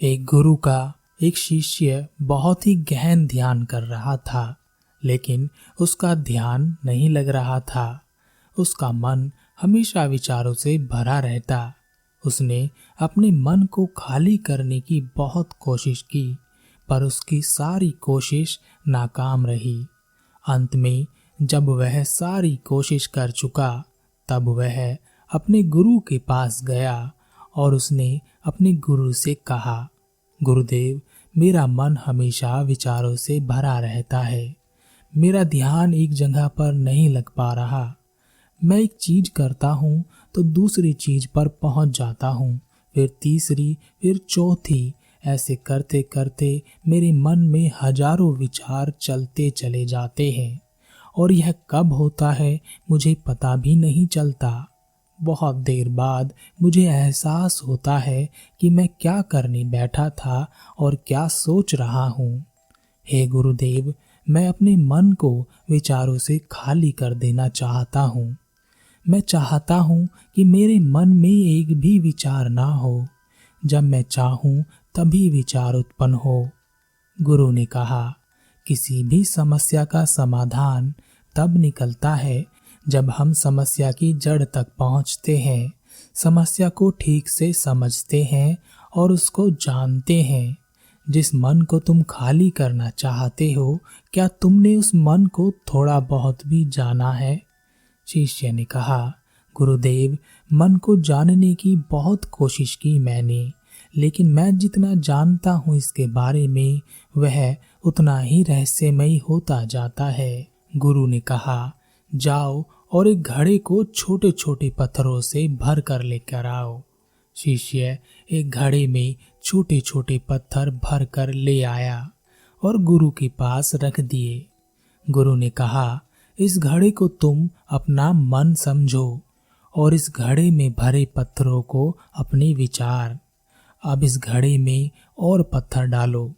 एक गुरु का एक शिष्य बहुत ही गहन ध्यान कर रहा था, लेकिन उसका ध्यान नहीं लग रहा था। उसका मन हमेशा विचारों से भरा रहता। उसने अपने मन को खाली करने की बहुत कोशिश की, पर उसकी सारी कोशिश नाकाम रही। अंत में जब वह सारी कोशिश कर चुका, तब वह अपने गुरु के पास गया और उसने अपने गुरु से कहा, गुरुदेव, मेरा मन हमेशा विचारों से भरा रहता है। मेरा ध्यान एक जगह पर नहीं लग पा रहा। मैं एक चीज करता हूँ तो दूसरी चीज पर पहुंच जाता हूँ, फिर तीसरी, फिर चौथी। ऐसे करते करते मेरे मन में हजारों विचार चलते चले जाते हैं और यह कब होता है मुझे पता भी नहीं चलता। बहुत देर बाद मुझे एहसास होता है कि मैं क्या करने बैठा था और क्या सोच रहा हूँ। हे गुरुदेव, मैं अपने मन को विचारों से खाली कर देना चाहता हूँ। मैं चाहता हूँ कि मेरे मन में एक भी विचार ना हो। जब मैं चाहूँ तभी विचार उत्पन्न हो। गुरु ने कहा, किसी भी समस्या का समाधान तब निकलता है जब हम समस्या की जड़ तक पहुँचते हैं, समस्या को ठीक से समझते हैं और उसको जानते हैं। जिस मन को तुम खाली करना चाहते हो, क्या तुमने उस मन को थोड़ा बहुत भी जाना है? शिष्य ने कहा, गुरुदेव, मन को जानने की बहुत कोशिश की मैंने, लेकिन मैं जितना जानता हूँ इसके बारे में, वह उतना ही रहस्यमयी होता जाता है। गुरु ने कहा, जाओ और एक घड़े को छोटे छोटे पत्थरों से भर कर लेकर आओ। शिष्य एक घड़े में छोटे छोटे पत्थर भर कर ले आया और गुरु के पास रख दिए। गुरु ने कहा, इस घड़े को तुम अपना मन समझो और इस घड़े में भरे पत्थरों को अपने विचार। अब इस घड़े में और पत्थर डालो।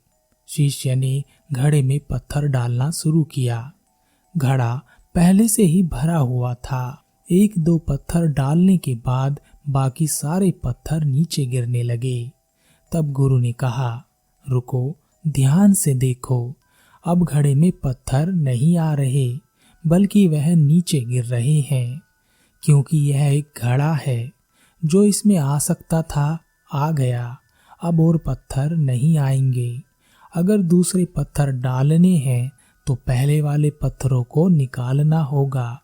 शिष्य ने घड़े में पत्थर डालना शुरू किया। घड़ा पहले से ही भरा हुआ था। एक दो पत्थर डालने के बाद बाकी सारे पत्थर नीचे गिरने लगे। तब गुरु ने कहा, रुको, ध्यान से देखो। अब घड़े में पत्थर नहीं आ रहे, बल्कि वह नीचे गिर रहे हैं, क्योंकि यह एक घड़ा है। जो इसमें आ सकता था आ गया। अब और पत्थर नहीं आएंगे। अगर दूसरे पत्थर डालने हैं तो पहले वाले पत्थरों को निकालना होगा।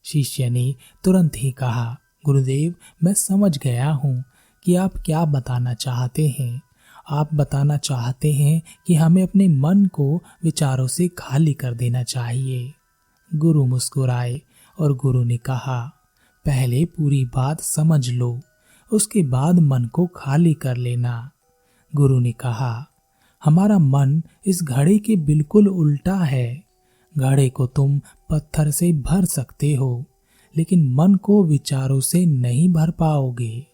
शिष्य ने तुरंत ही कहा, गुरुदेव, मैं समझ गया हूँ कि आप क्या बताना चाहते हैं। आप बताना चाहते हैं कि हमें अपने मन को विचारों से खाली कर देना चाहिए। गुरु मुस्कुराए और गुरु ने कहा, पहले पूरी बात समझ लो, उसके बाद मन को खाली कर लेना। गुरु ने कहा, हमारा मन इस घड़े के बिल्कुल उल्टा है। घड़े को तुम पत्थर से भर सकते हो, लेकिन मन को विचारों से नहीं भर पाओगे।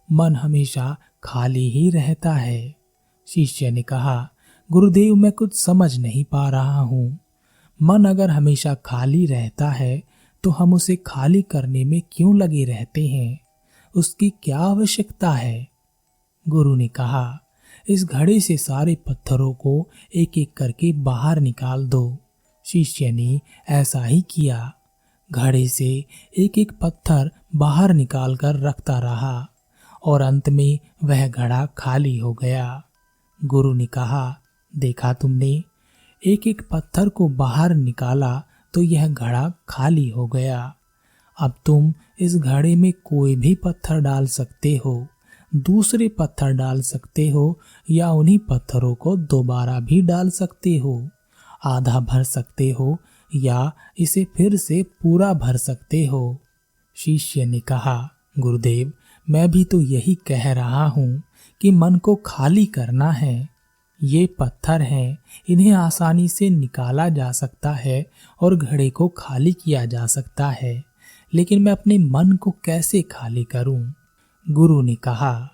मन हमेशा खाली ही रहता है। शिष्य ने कहा, गुरुदेव, मैं कुछ समझ नहीं पा रहा हूँ। मन अगर हमेशा खाली रहता है तो हम उसे खाली करने में क्यों लगे रहते हैं? उसकी क्या आवश्यकता है? गुरु ने कहा, इस घड़े से सारे पत्थरों को एक एक करके बाहर निकाल दो। शिष्य ने ऐसा ही किया। घड़े से एक एक पत्थर बाहर निकाल कर रखता रहा और अंत में वह घड़ा खाली हो गया। गुरु ने कहा, देखा तुमने, एक एक पत्थर को बाहर निकाला तो यह घड़ा खाली हो गया। अब तुम इस घड़े में कोई भी पत्थर डाल सकते हो, दूसरे पत्थर डाल सकते हो या उन्हीं पत्थरों को दोबारा भी डाल सकते हो। आधा भर सकते हो या इसे फिर से पूरा भर सकते हो। शिष्य ने कहा, गुरुदेव, मैं भी तो यही कह रहा हूँ कि मन को खाली करना है। ये पत्थर हैं, इन्हें आसानी से निकाला जा सकता है और घड़े को खाली किया जा सकता है, लेकिन मैं अपने मन को कैसे खाली करूं? गुरु ने कहा,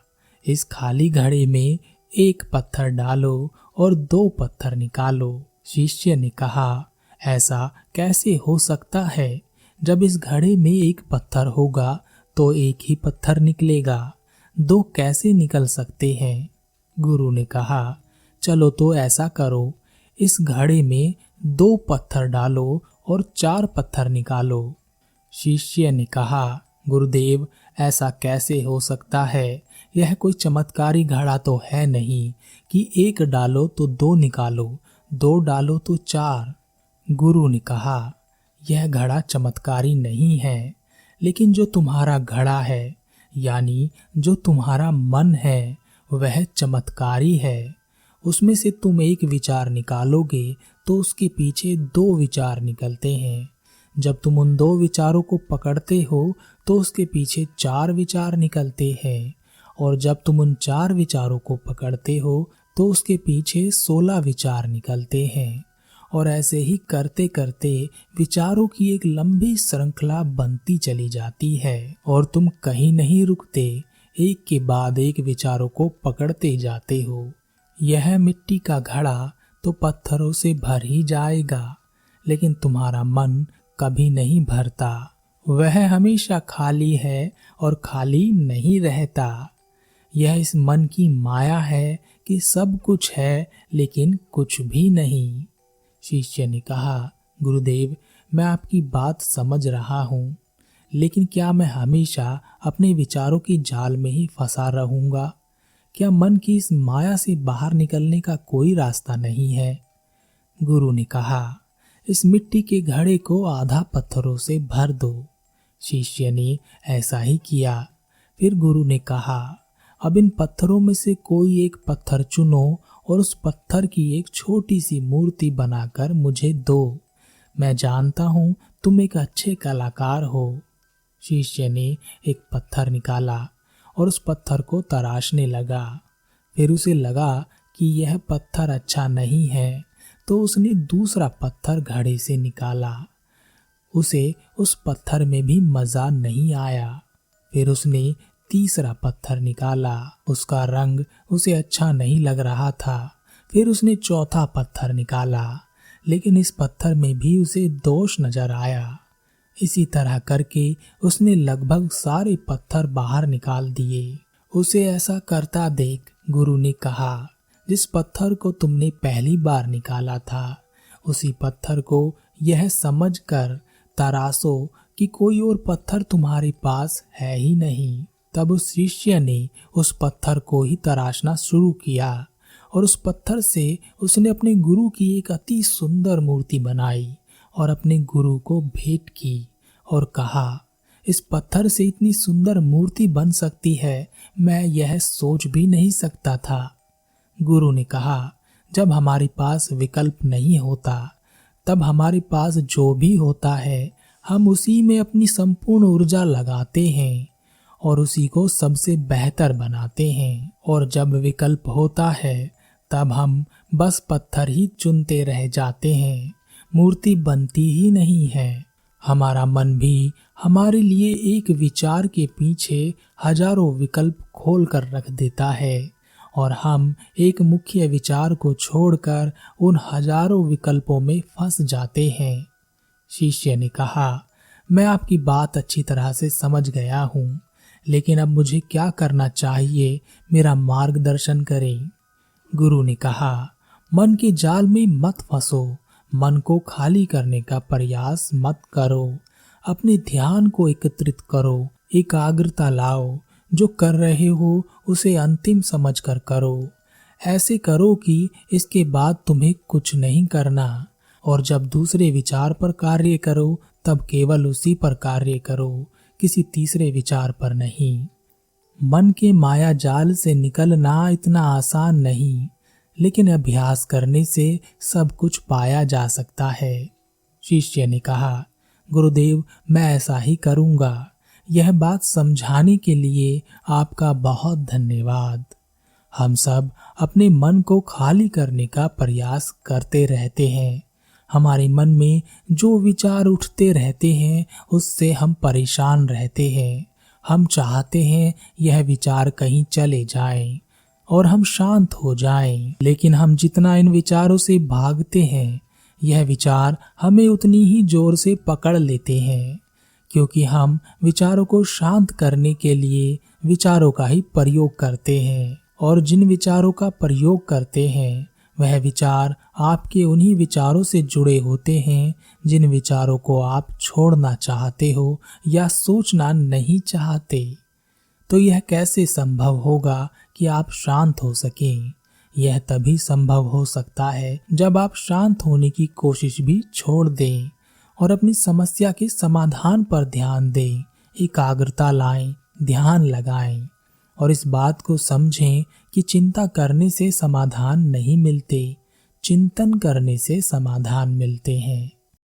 इस खाली घड़े में एक पत्थर डालो और दो पत्थर निकालो। शिष्य ने कहा, ऐसा कैसे हो सकता है? जब इस घड़े में एक पत्थर होगा तो एक ही पत्थर निकलेगा, दो कैसे निकल सकते हैं? गुरु ने कहा, चलो तो ऐसा करो, इस घड़े में 2 पत्थर डालो और 4 पत्थर निकालो। शिष्य ने कहा, गुरुदेव, ऐसा कैसे हो सकता है? यह कोई चमत्कारी घड़ा तो है नहीं कि 1 डालो तो 2 निकालो, 2 डालो तो 4। गुरु ने कहा, यह घड़ा चमत्कारी नहीं है, लेकिन जो तुम्हारा घड़ा है, यानी जो तुम्हारा मन है, वह चमत्कारी है। उसमें से तुम एक विचार निकालोगे तो उसके पीछे 2 विचार निकलते हैं। जब तुम उन 2 विचारों को पकड़ते हो तो उसके पीछे 4 विचार निकलते हैं, और जब तुम उन 4 विचारों को पकड़ते हो तो उसके पीछे 16 विचार निकलते हैं। और ऐसे ही करते करते विचारों की एक लंबी श्रृंखला बनती चली जाती है और तुम कहीं नहीं रुकते, एक के बाद एक विचारों को पकड़ते जाते हो। यह मिट्टी का घड़ा तो पत्थरों से भर ही जाएगा, लेकिन तुम्हारा मन कभी नहीं भरता। वह हमेशा खाली है और खाली नहीं रहता। यह इस मन की माया है कि सब कुछ है लेकिन कुछ भी नहीं। शिष्य ने कहा, गुरुदेव, मैं आपकी बात समझ रहा हूँ, लेकिन क्या मैं हमेशा अपने विचारों की जाल में ही फंसा रहूंगा? क्या मन की इस माया से बाहर निकलने का कोई रास्ता नहीं है? गुरु ने कहा, इस मिट्टी के घड़े को आधा पत्थरों से भर दो। शिष्य ने ऐसा ही किया। फिर गुरु ने कहा, अब इन पत्थरों में से कोई एक पत्थर चुनो और उस पत्थर की एक छोटी सी मूर्ति बनाकर मुझे दो। मैं जानता हूं तुम एक अच्छे कलाकार हो। शिष्य ने एक पत्थर निकाला और उस पत्थर को तराशने लगा। फिर उसे लगा कि यह पत्थर अच्छा नहीं है, तो उसने दूसरा पत्थर घड़े से निकाला। उसे उस पत्थर में भी मजा नहीं आया। फिर उसने तीसरा पत्थर निकाला। उसका रंग उसे अच्छा नहीं लग रहा था। फिर उसने चौथा पत्थर निकाला, लेकिन इस पत्थर में भी उसे दोष नजर आया। इसी तरह करके उसने लगभग सारे पत्थर बाहर निकाल दिए। उसे ऐसा करता देख गुरु ने कहा, जिस पत्थर को तुमने पहली बार निकाला था, उसी पत्थर को यह समझकर तराशो कि कोई और पत्थर तुम्हारे पास है ही नहीं। तब उस शिष्य ने उस पत्थर को ही तराशना शुरू किया और उस पत्थर से उसने अपने गुरु की एक अति सुंदर मूर्ति बनाई और अपने गुरु को भेंट की और कहा, इस पत्थर से इतनी सुंदर मूर्ति बन सकती है, मैं यह सोच भी नहीं सकता था। गुरु ने कहा, जब हमारे पास विकल्प नहीं होता, तब हमारे पास जो भी होता है, हम उसी में अपनी संपूर्ण ऊर्जा लगाते हैं और उसी को सबसे बेहतर बनाते हैं। और जब विकल्प होता है, तब हम बस पत्थर ही चुनते रह जाते हैं, मूर्ति बनती ही नहीं है। हमारा मन भी हमारे लिए एक विचार के पीछे हजारों विकल्प खोल कर रख देता है और हम एक मुख्य विचार को छोड़कर उन हजारों विकल्पों में फंस जाते हैं। शिष्य ने कहा, मैं आपकी बात अच्छी तरह से समझ गया हूँ, लेकिन अब मुझे क्या करना चाहिए, मेरा मार्गदर्शन करें। गुरु ने कहा, मन के जाल में मत फंसो, मन को खाली करने का प्रयास मत करो, अपने ध्यान को एकत्रित करो, एकाग्रता लाओ, जो कर रहे हो उसे अंतिम समझकर करो। ऐसे करो कि इसके बाद तुम्हें कुछ नहीं करना, और जब दूसरे विचार पर कार्य करो तब केवल उसी पर कार्य करो, किसी तीसरे विचार पर नहीं। मन के माया जाल से निकलना इतना आसान नहीं, लेकिन अभ्यास करने से सब कुछ पाया जा सकता है। शिष्य ने कहा, गुरुदेव, मैं ऐसा ही करूंगा। यह बात समझाने के लिए आपका बहुत धन्यवाद। हम सब अपने मन को खाली करने का प्रयास करते रहते हैं। हमारे मन में जो विचार उठते रहते हैं उससे हम परेशान रहते हैं। हम चाहते हैं यह विचार कहीं चले जाएं और हम शांत हो जाएं, लेकिन हम जितना इन विचारों से भागते हैं, यह विचार हमें उतनी ही जोर से पकड़ लेते हैं, क्योंकि हम विचारों को शांत करने के लिए विचारों का ही प्रयोग करते हैं। और जिन विचारों का प्रयोग करते हैं वह विचार आपके उन्हीं विचारों से जुड़े होते हैं जिन विचारों को आप छोड़ना चाहते हो या सोचना नहीं चाहते। तो यह कैसे संभव होगा कि आप शांत हो सकें? यह तभी संभव हो सकता है जब आप शांत होने की कोशिश भी छोड़ दें और अपनी समस्या के समाधान पर ध्यान दें, एकाग्रता लाएं, ध्यान लगाएं और इस बात को समझें कि चिंता करने से समाधान नहीं मिलते, चिंतन करने से समाधान मिलते हैं।